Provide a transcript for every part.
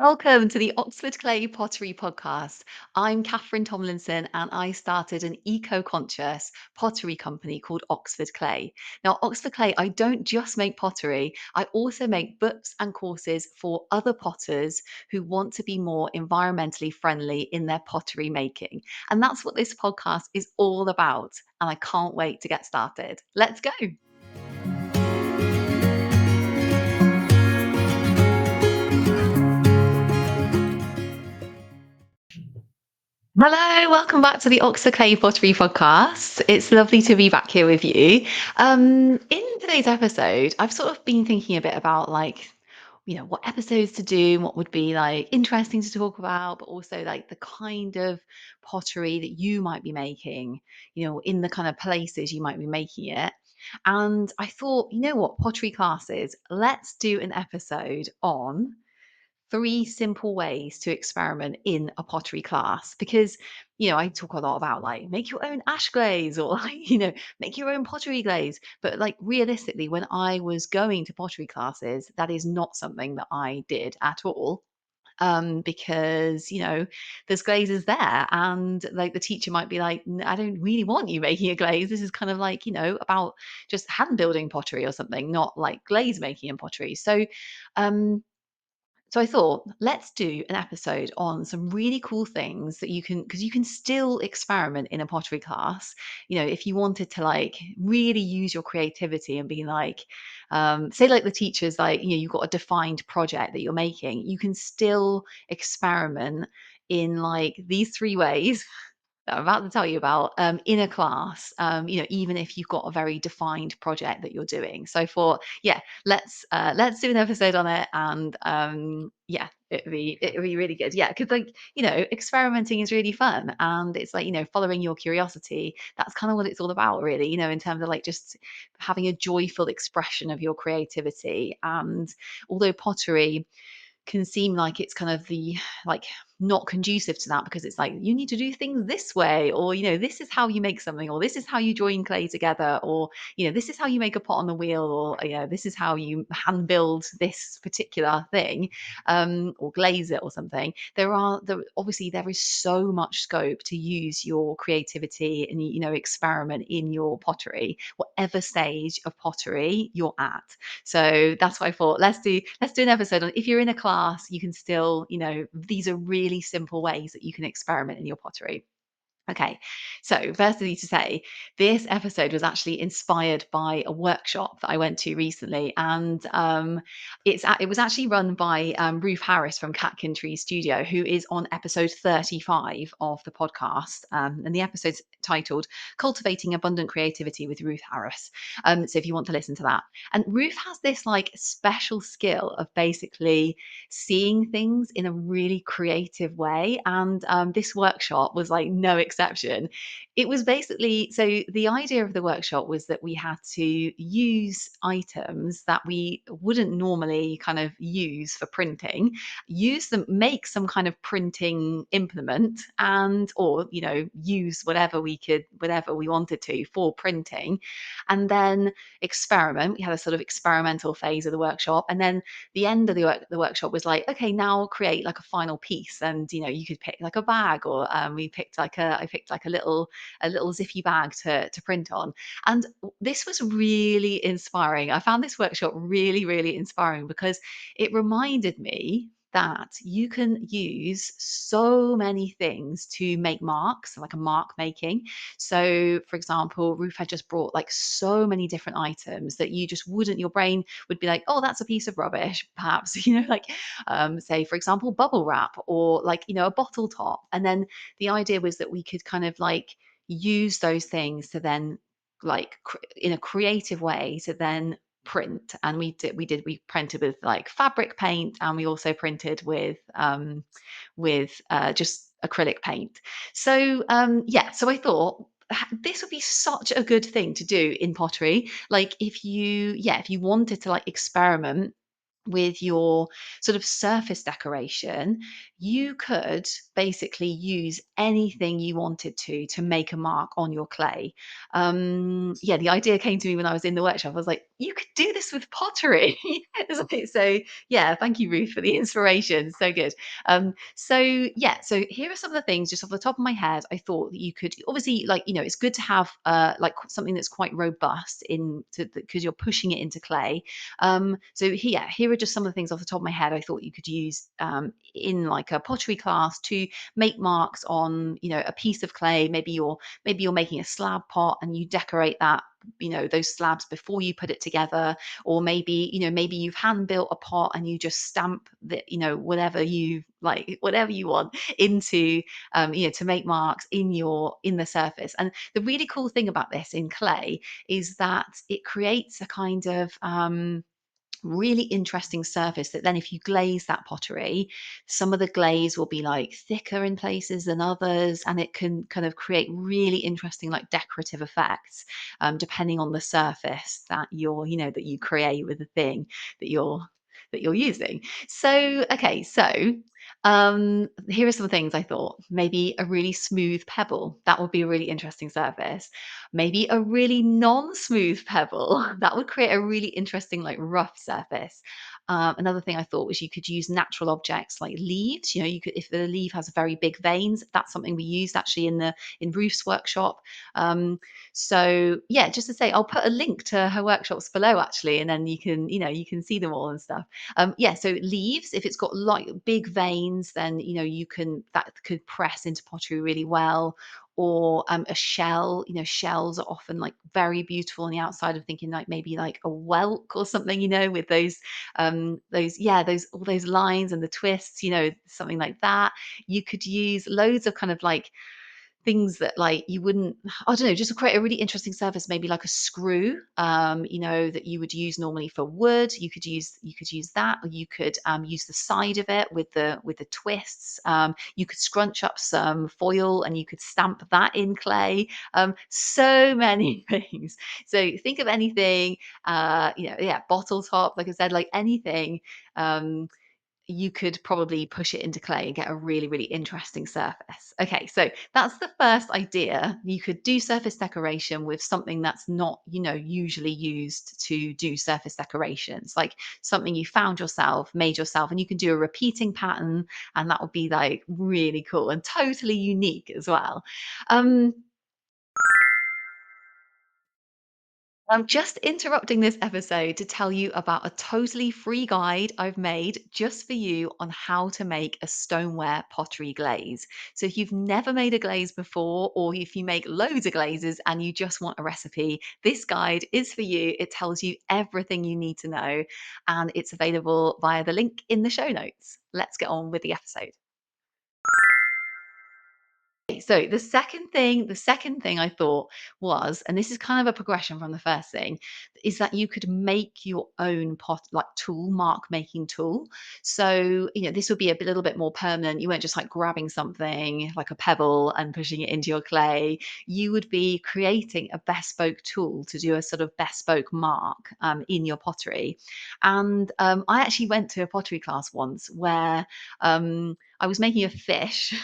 Welcome to the Oxford Clay Pottery Podcast. I'm Catherine Tomlinson and I started an eco conscious pottery company called Oxford Clay. Now, Oxford Clay, I don't just make pottery, I also make books and courses for other potters who want to be more environmentally friendly in their pottery making. And that's what this podcast is all about. And I can't wait to get started. Let's go. Hello, welcome back to the Oxford Clay Pottery Podcast. It's lovely to be back here with you. In today's episode, I've sort of been thinking a bit about what episodes to do, what would be like interesting to talk about, but also like the kind of pottery that you might be making, in the kind of places you might be making it. And I thought, you know what, pottery classes, let's do an episode on three simple ways to experiment in a pottery class because I talk a lot about like make your own ash glaze or like make your own pottery glaze, but like realistically when I was going to pottery classes that is not something that I did at all, because there's glazes there and like the teacher might be like, I don't really want you making a glaze. This is kind of like about just hand building pottery or something, not like glaze making in pottery. So I thought, let's do an episode on some really cool things that you can, because you can still experiment in a pottery class. If you wanted to like really use your creativity and be like, say, like the teacher's like, you've got a defined project that you're making, you can still experiment in like these three ways that I'm about to tell you about in a class, even if you've got a very defined project that you're doing. So for yeah, let's do an episode on it, and yeah, it'd be really good. Yeah, because like experimenting is really fun, and it's like following your curiosity. That's kind of what it's all about, really. In terms of like just having a joyful expression of your creativity. And although pottery can seem like it's kind of the like not conducive to that because it's like you need to do things this way, or this is how you make something, or this is how you join clay together, or this is how you make a pot on the wheel, or this is how you hand build this particular thing, or glaze it or something. Obviously there is so much scope to use your creativity and experiment in your pottery, whatever stage of pottery you're at. So that's why I thought let's do an episode on if you're in a class, you can still, these are really simple ways that you can experiment in your pottery. Okay, so firstly to say, this episode was actually inspired by a workshop that I went to recently, and it was actually run by Ruth Harris from Catkin Tree Studio, who is on episode 35 of the podcast, and the episode's titled "Cultivating Abundant Creativity with Ruth Harris." So if you want to listen to that, and Ruth has this like special skill of basically seeing things in a really creative way. And this workshop was like no exception. It was basically so the idea of the workshop was that we had to use items that we wouldn't normally kind of use for printing, use them, make some kind of printing implement, and or use whatever we wanted to for printing, and then experiment. We had a sort of experimental phase of the workshop, and then the end of the workshop was like, okay, now create like a final piece, and you could pick like a bag, or we picked like I picked like a little zippy bag to print on. And this was really inspiring. I found this workshop really, really inspiring because it reminded me that you can use so many things to make marks, like a mark making. So, for example, Ruth had just brought like so many different items that you just wouldn't, your brain would be like, oh, that's a piece of rubbish, perhaps, like, say, for example, bubble wrap, or like, a bottle top. And then the idea was that we could kind of like use those things to then like in a creative way to then print. And we printed with like fabric paint, and we also printed with just acrylic paint. So yeah, so I thought this would be such a good thing to do in pottery. Like if you wanted to like experiment with your sort of surface decoration, you could basically use anything you wanted to make a mark on your clay. Yeah, the idea came to me when I was in the workshop. I was like, you could do this with pottery. So yeah, thank you, Ruth, for the inspiration. So good. So yeah, so here are some of the things just off the top of my head. I thought that you could obviously, like, it's good to have like something that's quite robust in because you're pushing it into clay. So here are just some of the things off the top of my head I thought you could use in like a pottery class to make marks on, a piece of clay. Maybe you're making a slab pot and you decorate that, those slabs before you put it together. Or maybe you've hand built a pot and you just stamp the, whatever you like, whatever you want into, to make marks in the surface. And the really cool thing about this in clay is that it creates a kind of really interesting surface that then if you glaze that pottery, some of the glaze will be like thicker in places than others, and it can kind of create really interesting like decorative effects, depending on the surface that that you create with the thing that you're using. So okay, so here are some things I thought. Maybe a really smooth pebble, that would be a really interesting surface. Maybe a really non-smooth pebble that would create a really interesting like rough surface. Another thing I thought was you could use natural objects like leaves. You could, if the leaf has very big veins, that's something we used actually in Ruth's workshop. So yeah, just to say, I'll put a link to her workshops below actually, and then you can see them all and stuff. Yeah, so leaves, if it's got like big veins, then that could press into pottery really well. Or a shell. Shells are often like very beautiful on the outside. Of thinking like maybe like a whelk or something, with those all those lines and the twists, something like that. You could use loads of kind of like things that like you wouldn't, I don't know, just to create a really interesting surface, maybe like a screw, that you would use normally for wood. You could use that, or you could use the side of it with the twists. You could scrunch up some foil and you could stamp that in clay. So many things. So think of anything, yeah, bottle top, like I said, like anything. Um, you could probably push it into clay and get a really, really interesting surface. Okay, so that's the first idea. You could do surface decoration with something that's not, usually used to do surface decorations, like something you found yourself, made yourself, and you can do a repeating pattern, and that would be like really cool and totally unique as well. Um, I'm just interrupting this episode to tell you about a totally free guide I've made just for you on how to make a stoneware pottery glaze. So, if you've never made a glaze before, or if you make loads of glazes and you just want a recipe, this guide is for you. It tells you everything you need to know, and it's available via the link in the show notes. Let's get on with the episode. So the second thing I thought was, and this is kind of a progression from the first thing, is that you could make your own mark making tool. So, this would be a little bit more permanent. You weren't just like grabbing something like a pebble and pushing it into your clay. You would be creating a bespoke tool to do a sort of bespoke mark in your pottery. And I actually went to a pottery class once where I was making a fish.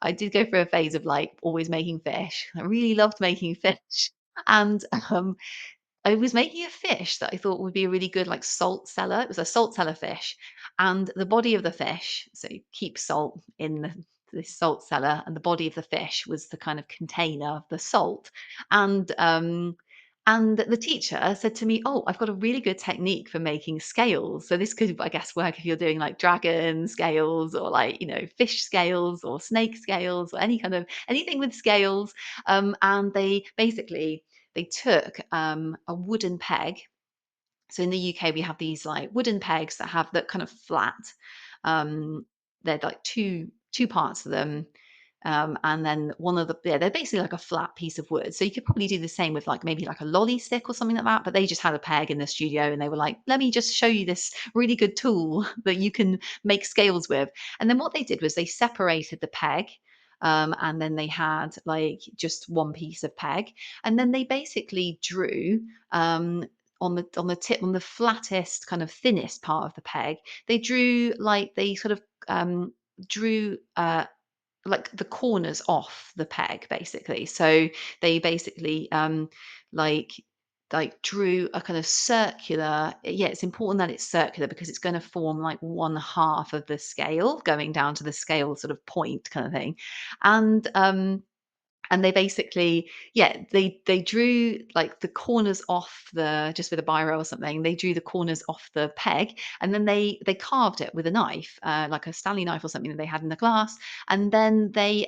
I did go through a phase of like always making fish. I really loved making fish. And I was making a fish that I thought would be a really good like salt cellar. It was a salt cellar fish. And the body of the fish, so you keep salt in this salt cellar, and the body of the fish was the kind of container of the salt. And the teacher said to me, "Oh, I've got a really good technique for making scales." So this could, I guess, work if you're doing like dragon scales, or like, fish scales or snake scales, or anything with scales. And they took a wooden peg. So in the UK, we have these like wooden pegs that kind of flat. Um, they're like two parts of them. And then they're basically like a flat piece of wood. So you could probably do the same with like maybe like a lolly stick or something like that. But they just had a peg in the studio and they were like, let me just show you this really good tool that you can make scales with. And then what they did was they separated the peg. And then they had like just one piece of peg. And then they basically drew on the tip, on the flattest, kind of thinnest part of the peg, they drew like they sort of drew like the corners off the peg basically. So they basically like drew a kind of circular, yeah, it's important that it's circular because it's going to form like one half of the scale going down to the scale sort of point kind of thing. And they basically, yeah, they drew like the corners off the, just with a biro or something, they drew the corners off the peg, and then they carved it with a knife, like a Stanley knife or something that they had in the glass. And then they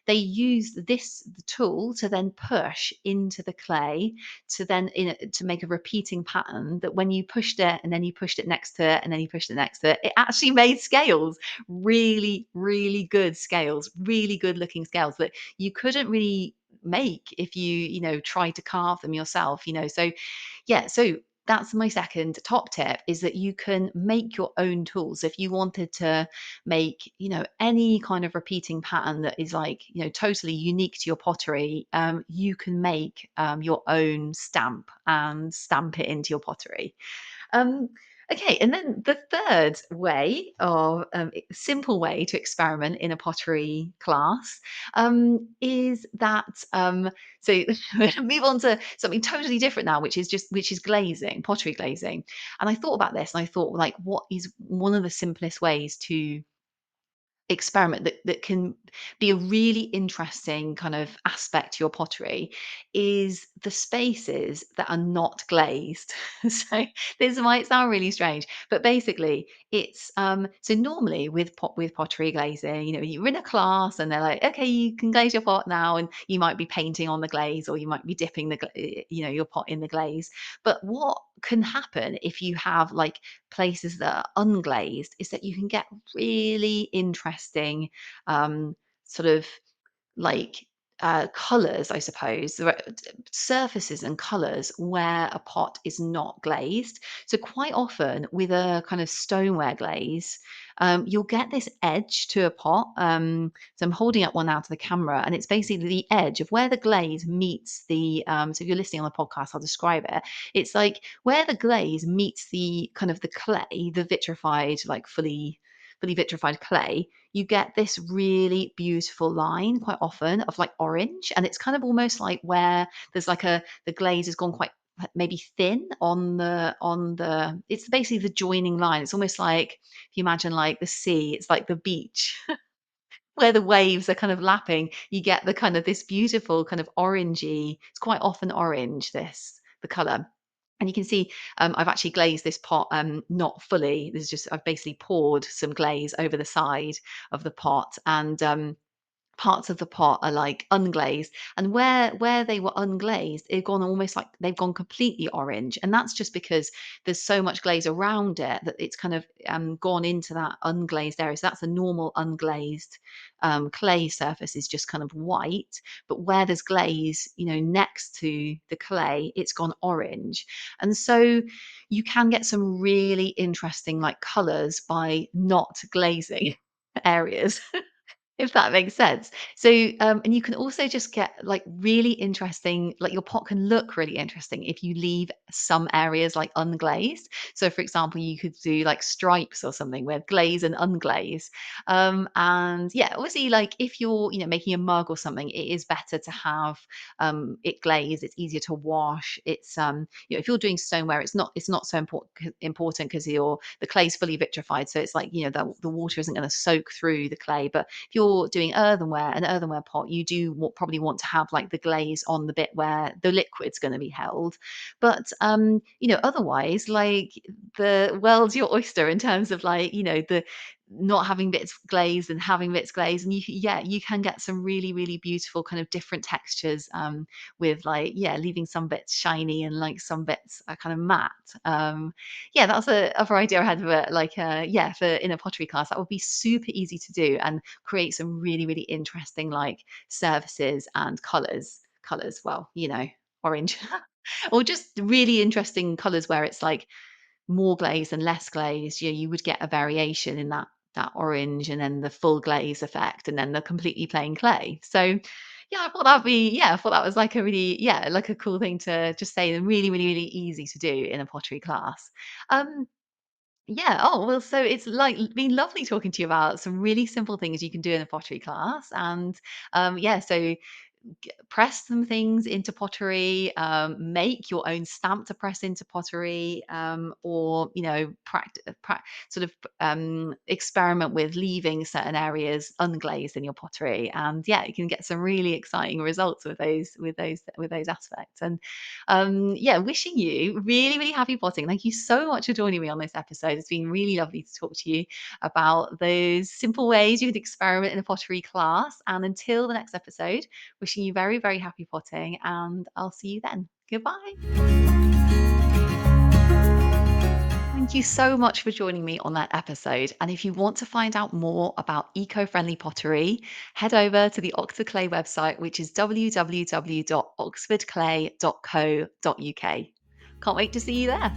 used this the tool to then push into the clay, to then to make a repeating pattern, that when you pushed it and then you pushed it next to it and then you pushed it next to it, it actually made scales, really, really good scales, really good looking scales that you couldn't really make if you try to carve them yourself. So yeah, so that's my second top tip, is that you can make your own tools. If you wanted to make any kind of repeating pattern that is like totally unique to your pottery, you can make your own stamp and stamp it into your pottery. um, okay, and then the third way, or simple way to experiment in a pottery class, is that. So we're going to move on to something totally different now, which is glazing, pottery glazing. And I thought about this, and I thought, like, what is one of the simplest ways to experiment that can be a really interesting kind of aspect to your pottery, is the spaces that are not glazed. So this might sound really strange, but basically it's so normally with pottery glazing, you're in a class and they're like, okay, you can glaze your pot now, and you might be painting on the glaze, or you might be dipping your pot in the glaze. But what can happen if you have like places that are unglazed is that you can get really interesting sort of like colors, I suppose, surfaces and colors where a pot is not glazed. So quite often with a kind of stoneware glaze, you'll get this edge to a pot. So I'm holding up one now to the camera, and it's basically the edge of where the glaze meets the. So if you're listening on the podcast, I'll describe it. It's like where the glaze meets the kind of the clay, the vitrified, like fully vitrified clay, you get this really beautiful line quite often of like orange. And it's kind of almost like where there's like the glaze has gone quite maybe thin on the it's basically the joining line. It's almost like if you imagine like the sea, it's like the beach where the waves are kind of lapping, you get the kind of this beautiful kind of orangey, it's quite often orange, the color. And you can see, I've actually glazed this pot, not fully. This is just, I've basically poured some glaze over the side of the pot, and parts of the pot are like unglazed, and where they were unglazed, they've gone completely orange. And that's just because there's so much glaze around it that it's kind of gone into that unglazed area. So that's a normal unglazed clay surface, is just kind of white, but where there's glaze next to the clay, it's gone orange. And so you can get some really interesting like colors by not glazing areas, if that makes sense. So, and you can also just get like really interesting, like your pot can look really interesting if you leave some areas like unglazed. So, for example, you could do like stripes or something with glaze and unglaze. And yeah, obviously, like if you're, making a mug or something, it is better to have it glazed. It's easier to wash. It's if you're doing stoneware, it's not so important because the clay's fully vitrified. So it's like, the water isn't going to soak through the clay. But if you're doing an earthenware pot, you do probably want to have like the glaze on the bit where the liquid's going to be held. But otherwise, like the world's your oyster in terms of like, the not having bits glazed and having bits glazed. And you can get some really, really beautiful kind of different textures, with like, yeah, leaving some bits shiny and like some bits are kind of matte. Yeah, that's a other idea I had, for like yeah, for in a pottery class, that would be super easy to do and create some really, really interesting like surfaces and colors, well, orange, or just really interesting colors where it's like more glazed and less glazed. You would get a variation in that orange, and then the full glaze effect, and then the completely plain clay. So yeah, I thought that was like a really, yeah, like a cool thing to just say, and really, really, really easy to do in a pottery class. um Yeah. Oh, well, so it's like been lovely talking to you about some really simple things you can do in a pottery class. And yeah, so press some things into pottery, make your own stamp to press into pottery, or sort of experiment with leaving certain areas unglazed in your pottery, and yeah, you can get some really exciting results with those aspects. And yeah, wishing you really really happy potting. Thank you so much for joining me on this episode. It's been really lovely to talk to you about those simple ways you could experiment in a pottery class. And until the next episode, wishing you very, very happy potting, and I'll see you then. Goodbye. Thank you so much for joining me on that episode. And if you want to find out more about eco friendly pottery, head over to the Oxford Clay website, which is www.oxfordclay.co.uk. Can't wait to see you there.